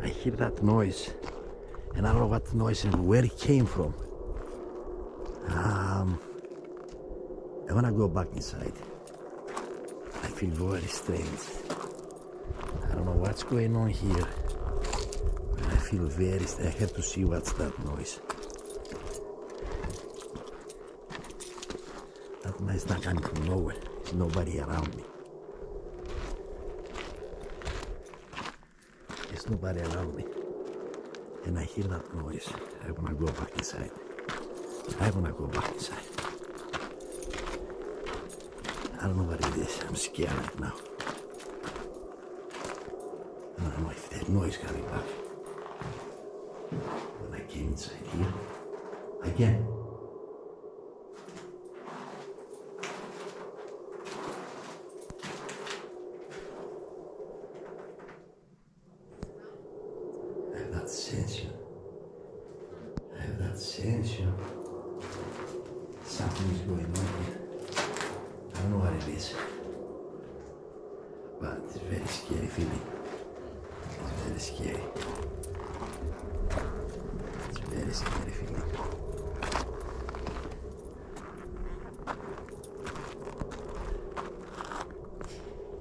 I hear that noise, and I don't know what noise and where it came from. I wanna go back inside. I feel very strange. I don't know what's going on here. I feel very strange. I have to see what's that noise. That noise is not coming from nowhere. There's nobody around me. There's nobody around me. And I hear that noise. I wanna go back inside. I wanna go back inside. I don't know what it is. I'm scared right now. I don't know if that noise coming back. When I came inside here, again. I have that sensation. I have that sensation. Something is going on here. I don't know what it is. But it's a very scary feeling. It's very scary. It's a very scary feeling.